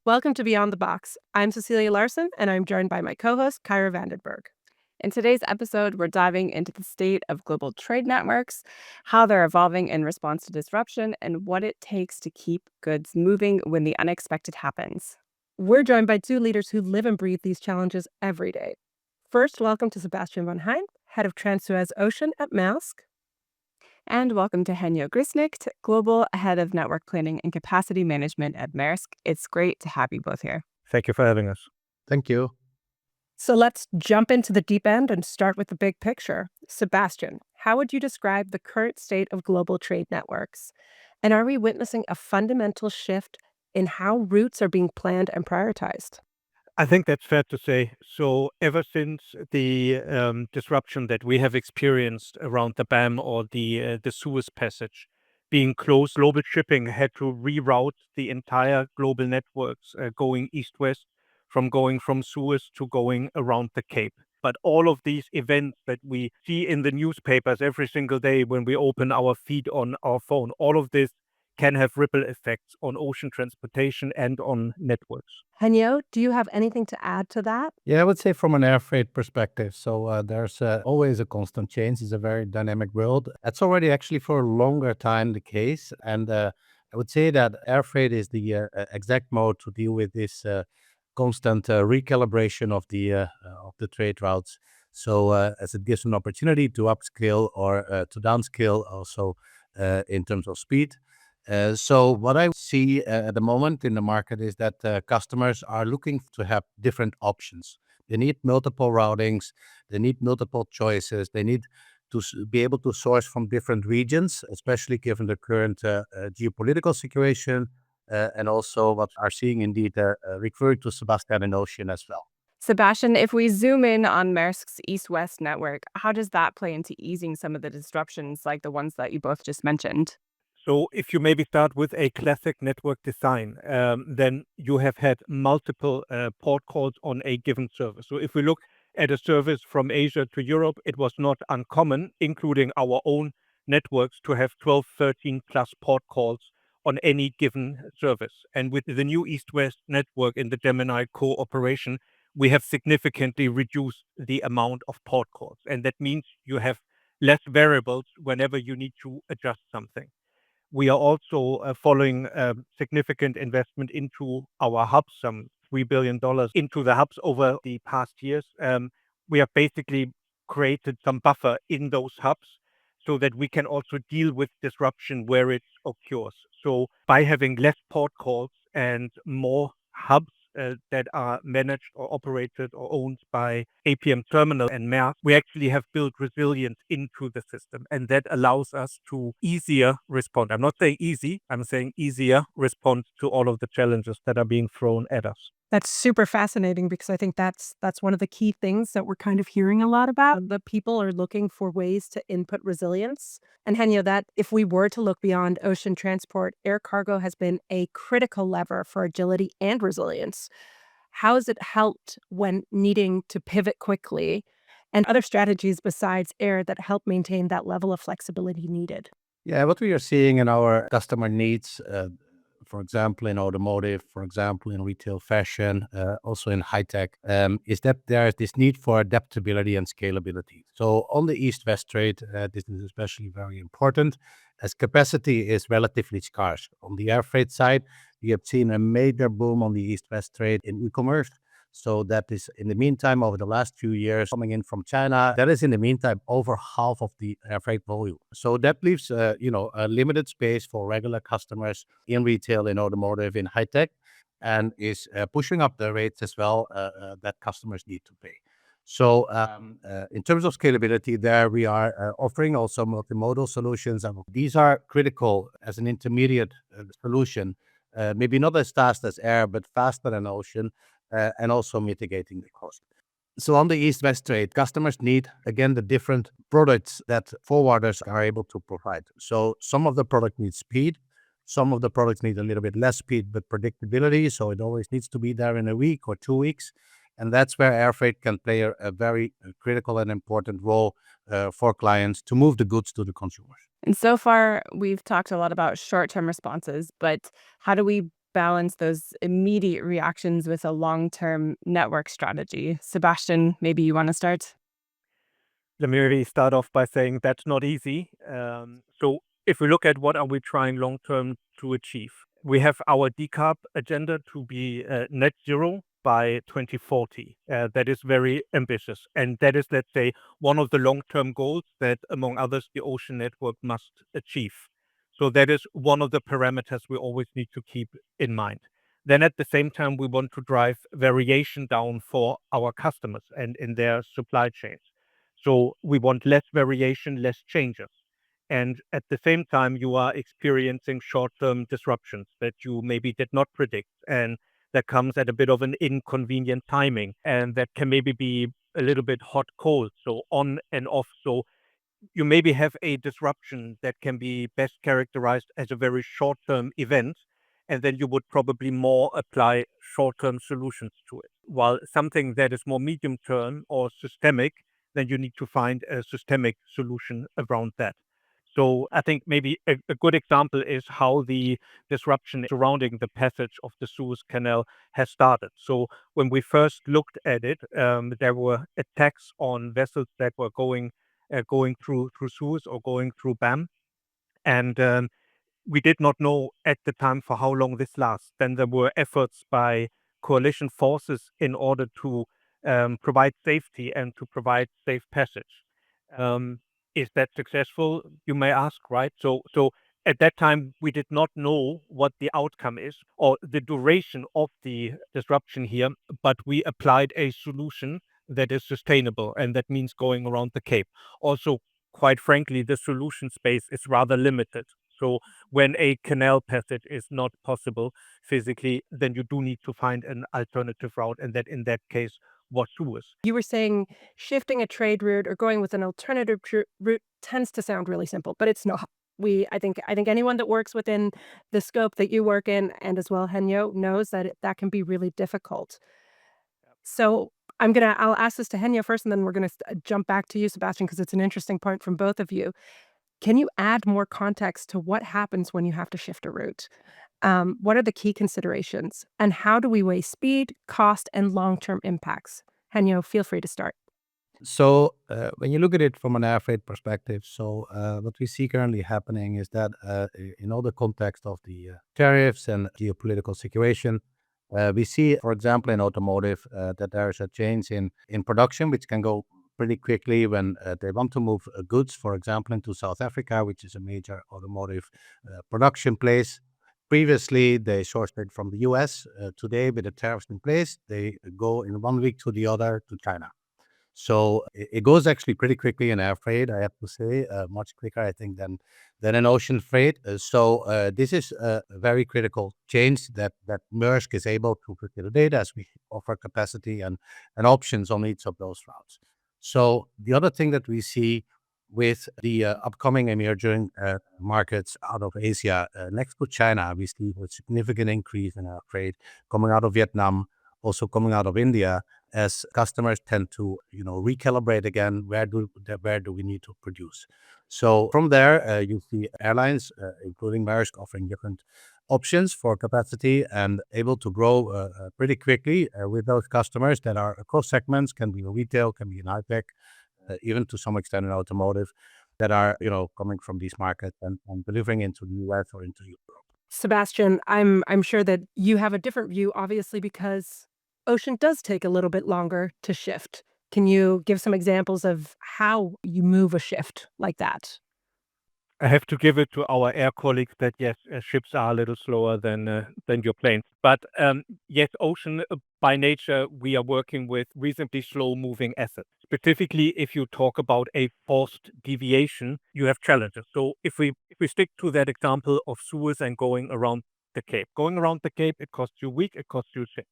Welcome to Beyond the Box. I'm Cecilia Larson, and I'm joined by my co host, Kyra Vandenberg. In today's episode, we're diving into the state of global trade networks, how they're evolving in response to disruption, and what it takes to keep goods moving when the unexpected happens. We're joined by two leaders who live and breathe these challenges every day. First, welcome to Sebastian von Hein, head of Trans-Suez Ocean at Maersk. And welcome to Henyo Grisnick, Global Head of Network Planning and Capacity Management at Maersk. It's great to have you both here. Thank you for having us. Thank you. So let's jump into the deep end and start with the big picture. Sebastian, how would you describe the current state of global trade networks? And are we witnessing a fundamental shift in how routes are being planned and prioritized? I think that's fair to say. So ever since the disruption that we have experienced around the BAM or the Suez Passage being closed, global shipping had to reroute the entire global networks going east-west, going from Suez to going around the Cape. But all of these events that we see in the newspapers every single day when we open our feed on our phone, all of this can have ripple effects on ocean transportation and on networks. Henyo, do you have anything to add to that? Yeah, I would say from an air freight perspective. So there's always a constant change. It's a very dynamic world. That's already actually for a longer time the case. And I would say that air freight is the exact mode to deal with this constant recalibration of the trade routes. So as it gives an opportunity to upscale or to downscale also in terms of speed. So what I see at the moment in the market is that customers are looking to have different options. They need multiple routings. They need multiple choices. They need to be able to source from different regions, especially given the current geopolitical situation, and also what we are seeing indeed referring to Sebastian in Ocean as well. Sebastian, if we zoom in on Maersk's east-west network, how does that play into easing some of the disruptions like the ones that you both just mentioned? So if you maybe start with a classic network design, then you have had multiple port calls on a given service. So if we look at a service from Asia to Europe, it was not uncommon, including our own networks, to have 12, 13 plus port calls on any given service. And with the new East-West network in the Gemini cooperation, we have significantly reduced the amount of port calls. And that means you have less variables whenever you need to adjust something. We are also following significant investment into our hubs, some $3 billion into the hubs over the past years. We have basically created some buffer in those hubs so that we can also deal with disruption where it occurs. So by having less port calls and more hubs that are managed or operated or owned by APM Terminal and Maersk, we actually have built resilience into the system, and that allows us to easier respond. I'm not saying easy, I'm saying easier respond to all of the challenges that are being thrown at us. That's super fascinating because I think that's one of the key things that we're kind of hearing a lot about. The people are looking for ways to input resilience. And Henyo, that if we were to look beyond ocean transport, air cargo has been a critical lever for agility and resilience. How has it helped when needing to pivot quickly, and other strategies besides air that help maintain that level of flexibility needed? Yeah, what we are seeing in our customer needs, for example, in automotive, for example, in retail fashion, also in high tech, is that there is this need for adaptability and scalability. So on the East-West trade, this is especially very important as capacity is relatively scarce. On the air freight side, you have seen a major boom on the East-West trade in e-commerce. So that is, in the meantime, over the last few years, coming in from China, that is, in the meantime, over half of the air freight volume. So that leaves, a limited space for regular customers in retail, in automotive, in high tech, and is pushing up the rates as well that customers need to pay. So in terms of scalability, there we are offering also multimodal solutions. And these are critical as an intermediate solution, maybe not as fast as air, but faster than ocean, and also mitigating the cost. So on the East-West trade, customers need, again, the different products that forwarders are able to provide. So some of the product needs speed. Some of the products need a little bit less speed, but predictability. So it always needs to be there in a week or 2 weeks. And that's where air freight can play a very critical and important role for clients to move the goods to the consumers. And so far, we've talked a lot about short-term responses, but how do we balance those immediate reactions with a long-term network strategy? Sebastian, maybe you want to start? Let me really start off by saying that's not easy. So if we look at what are we trying long term to achieve, we have our decarb agenda to be net zero by 2040. That is very ambitious, and that is, let's say, one of the long term goals that, among others, the ocean network must achieve. So that is one of the parameters we always need to keep in mind. Then at the same time, we want to drive variation down for our customers and in their supply chains. So we want less variation, less changes. And at the same time, you are experiencing short-term disruptions that you maybe did not predict. And that comes at a bit of an inconvenient timing. And that can maybe be a little bit hot, cold, so on and off. So you maybe have a disruption that can be best characterized as a very short-term event, and then you would probably more apply short-term solutions to it. While something that is more medium-term or systemic, then you need to find a systemic solution around that. So I think maybe a good example is how the disruption surrounding the passage of the Suez Canal has started. So when we first looked at it, there were attacks on vessels that were going through Suez or going through BAM, and we did not know at the time for how long this lasts. Then there were efforts by coalition forces in order to provide safety and to provide safe passage. Um, is that successful? You may ask, right? So at that time, we did not know what the outcome is or the duration of the disruption here, but we applied a solution that is sustainable, and that means going around the Cape. Also, quite frankly, the solution space is rather limited. So when a canal passage is not possible physically, then you do need to find an alternative route, and that in that case was Suez. You were saying shifting a trade route or going with an alternative route tends to sound really simple, but it's not. I think anyone that works within the scope that you work in, and as well Henyo, knows that that can be really difficult. So I'll ask this to Henyo first, and then we're gonna jump back to you, Sebastian, because it's an interesting point from both of you. Can you add more context to what happens when you have to shift a route? What are the key considerations, and how do we weigh speed, cost, and long-term impacts? Henyo, feel free to start. So when you look at it from an air freight perspective, what we see currently happening is that in all the context of the tariffs and geopolitical situation, we see, for example, in automotive, that there is a change in production, which can go pretty quickly when they want to move goods, for example, into South Africa, which is a major automotive production place. Previously, they sourced it from the US. Today, with the tariffs in place, they go in 1 week to the other to China. So it goes actually pretty quickly in air freight, I have to say, much quicker, I think, than in ocean freight. This is a very critical change that Maersk is able to facilitate as we offer capacity and options on each of those routes. So the other thing that we see with the upcoming emerging markets out of Asia, next to China, we see a significant increase in air freight coming out of Vietnam, also coming out of India, as customers tend to recalibrate again, where do we need to produce. So from there, you see airlines, including Maersk, offering different options for capacity and able to grow pretty quickly with those customers that are across segments, can be in retail, can be in high tech, even to some extent in automotive, that are coming from these markets and delivering into the US or into Europe. Sebastian, I'm sure that you have a different view, obviously, because ocean does take a little bit longer to shift. Can you give some examples of how you move a shift like that? I have to give it to our air colleagues that yes, ships are a little slower than your planes. But yes, ocean by nature, we are working with reasonably slow moving assets. Specifically, if you talk about a forced deviation, you have challenges. So if we stick to that example of Suez and going around the Cape, it costs you a week, it costs you a ship.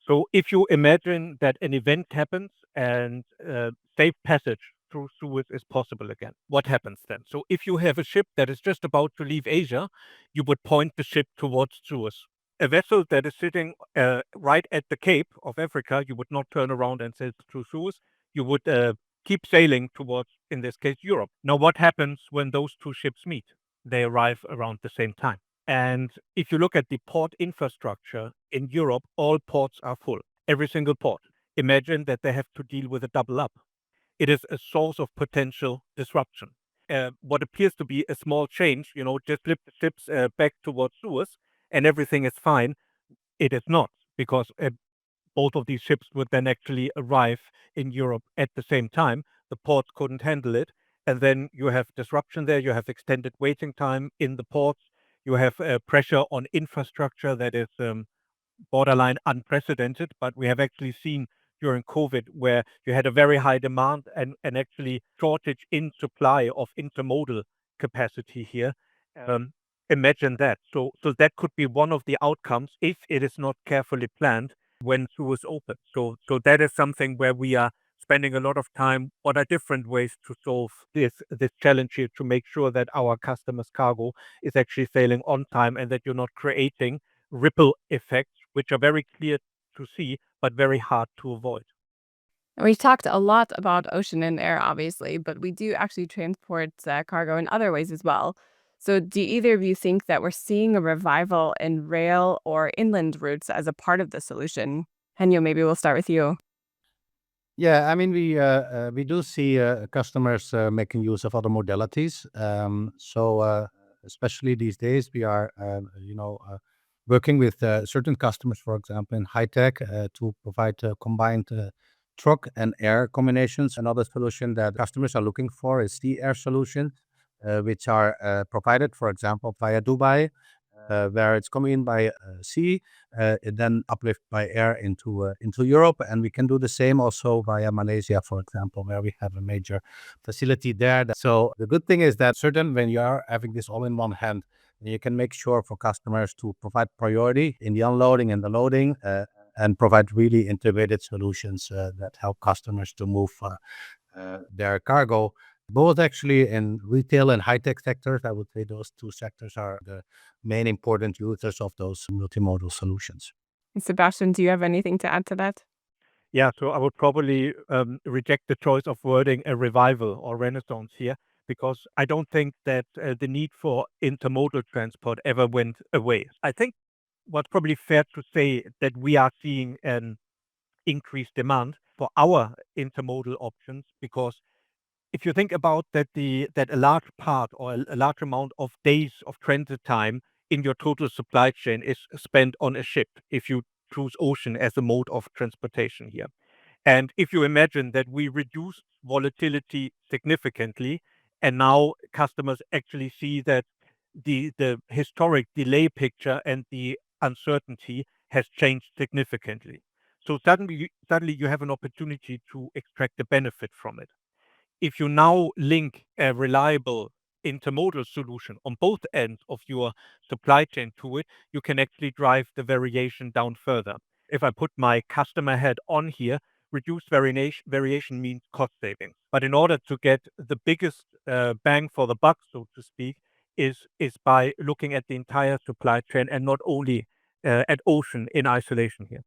So if you imagine that an event happens and safe passage through Suez is possible again, what happens then? So if you have a ship that is just about to leave Asia, you would point the ship towards Suez. A vessel that is sitting right at the Cape of Africa, you would not turn around and sail through Suez. You would keep sailing towards, in this case, Europe. Now, what happens when those two ships meet? They arrive around the same time. And if you look at the port infrastructure in Europe, all ports are full, every single port. Imagine that they have to deal with a double up. It is a source of potential disruption. What appears to be a small change, just flip the ships back towards Suez and everything is fine. It is not, because both of these ships would then actually arrive in Europe at the same time. The ports couldn't handle it. And then you have disruption there. You have extended waiting time in the ports. You have pressure on infrastructure that is borderline unprecedented, but we have actually seen during COVID where you had a very high demand and actually shortage in supply of intermodal capacity here. Um, Imagine that. So that could be one of the outcomes if it is not carefully planned when Suez opens. So that is something where we are spending a lot of time. What are different ways to solve this challenge here to make sure that our customers' cargo is actually sailing on time and that you're not creating ripple effects, which are very clear to see, but very hard to avoid. And we talked a lot about ocean and air, obviously, but we do actually transport cargo in other ways as well. So, do either of you think that we're seeing a revival in rail or inland routes as a part of the solution? Henyo, maybe we'll start with you. Yeah, I mean, we do see customers making use of other modalities. Especially these days, we are, working with certain customers, for example, in high tech, to provide combined truck and air combinations. Another solution that customers are looking for is sea air solution, which are provided, for example, via Dubai, where it's coming in by sea, it then uplift by air into Europe, and we can do the same also via Malaysia, for example, where we have a major facility there. So the good thing is that certain when you are having this all in one hand, you can make sure for customers to provide priority in the unloading and the loading, and provide really integrated solutions that help customers to move their cargo, both actually in retail and high-tech sectors. I would say those two sectors are the main important users of those multimodal solutions. And Sebastian, do you have anything to add to that? Yeah, so I would probably reject the choice of wording a revival or renaissance here, because I don't think that the need for intermodal transport ever went away. I think what's probably fair to say that we are seeing an increased demand for our intermodal options, because if you think about that a large part or a large amount of days of transit time in your total supply chain is spent on a ship, if you choose ocean as a mode of transportation here. And if you imagine that we reduce volatility significantly, and now customers actually see that the historic delay picture and the uncertainty has changed significantly. So suddenly you have an opportunity to extract the benefit from it. If you now link a reliable intermodal solution on both ends of your supply chain to it, you can actually drive the variation down further. If I put my customer head on here, reduced variation means cost savings. But in order to get the biggest bang for the buck, so to speak, is by looking at the entire supply chain and not only at ocean in isolation here.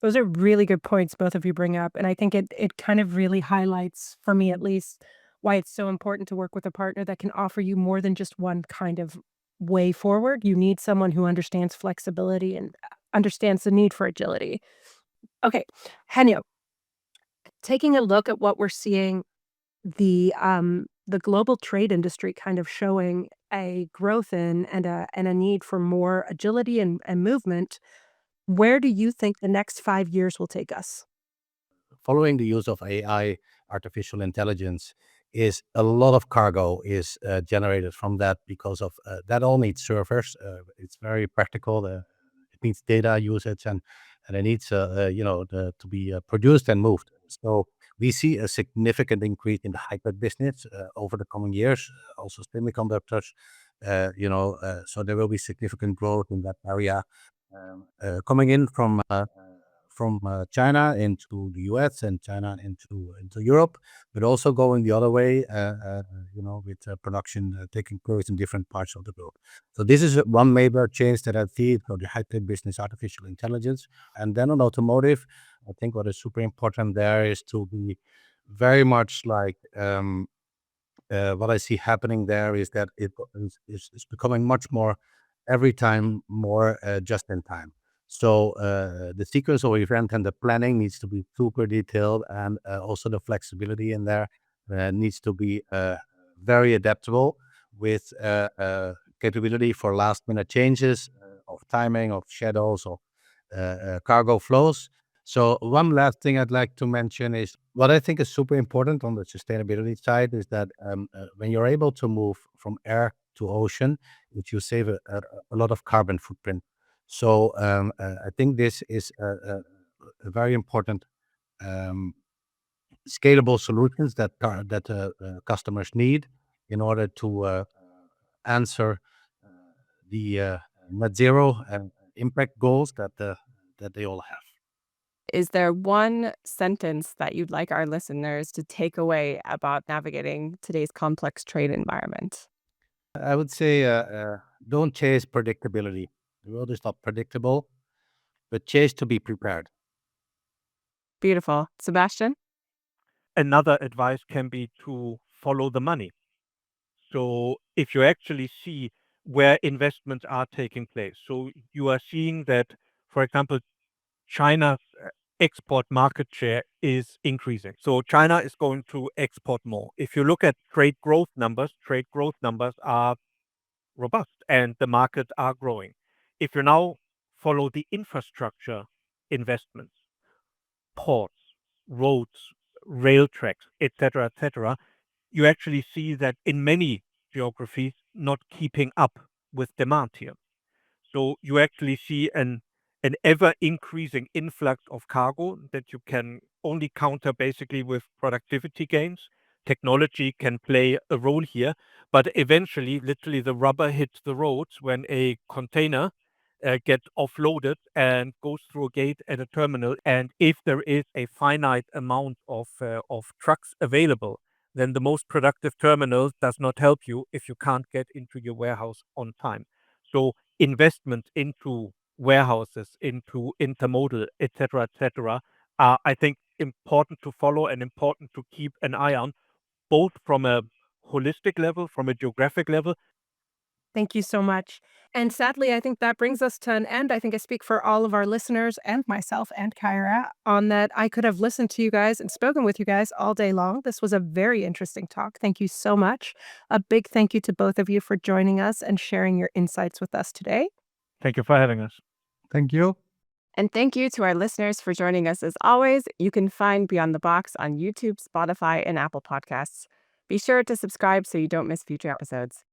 Those are really good points both of you bring up, and I think it kind of really highlights, for me at least, why it's so important to work with a partner that can offer you more than just one kind of way forward. You need someone who understands flexibility and understands the need for agility. Okay, Henyo, taking a look at what we're seeing, the global trade industry kind of showing a growth in and a need for more agility and movement. Where do you think the next 5 years will take us? Following the use of AI, artificial intelligence, is a lot of cargo is generated from that, because of that all needs servers. It's very practical. It needs data usage, and it needs to be produced and moved. So we see a significant increase in the high-tech business over the coming years. Also semiconductors. So there will be significant growth in that area, coming in from China into the US and China into Europe, but also going the other way, with production taking place in different parts of the globe. So this is one major change that I see for the high-tech business, artificial intelligence. And then on automotive, I think what is super important there is to be very much like what I see happening there is that it is becoming much more every time more just in time. So the sequence of event and the planning needs to be super detailed, and also the flexibility in there needs to be very adaptable with capability for last minute changes of timing, of schedules, of cargo flows. So one last thing I'd like to mention is what I think is super important on the sustainability side is that when you're able to move from air to ocean, which you save a lot of carbon footprint. So I think this is a very important um, scalable solutions that customers need in order to answer uh, the net zero impact goals that they all have. Is there one sentence that you'd like our listeners to take away about navigating today's complex trade environment? I would say don't chase predictability. The world is not predictable, but chase to be prepared. Beautiful. Sebastian? Another advice can be to follow the money. So if you actually see where investments are taking place, so you are seeing that, for example, China's export market share is increasing. So China is going to export more. If you look at trade growth numbers are robust and the markets are growing. If you now follow the infrastructure investments, ports, roads, rail tracks, etc., you actually see that in many geographies not keeping up with demand here. So you actually see an ever increasing influx of cargo that you can only counter basically with productivity gains. Technology can play a role here, but eventually, literally, the rubber hits the roads when a container gets offloaded and goes through a gate at a terminal. And if there is a finite amount of trucks available, then the most productive terminal does not help you if you can't get into your warehouse on time. So investment into warehouses, into intermodal, etc., are, I think, important to follow and important to keep an eye on, both from a holistic level, from a geographic level. Thank you so much. And sadly, I think that brings us to an end. I think I speak for all of our listeners and myself and Kyra on that. I could have listened to you guys and spoken with you guys all day long. This was a very interesting talk. Thank you so much. A big thank you to both of you for joining us and sharing your insights with us today. Thank you for having us. Thank you. And thank you to our listeners for joining us as always. You can find Beyond the Box on YouTube, Spotify, and Apple Podcasts. Be sure to subscribe so you don't miss future episodes.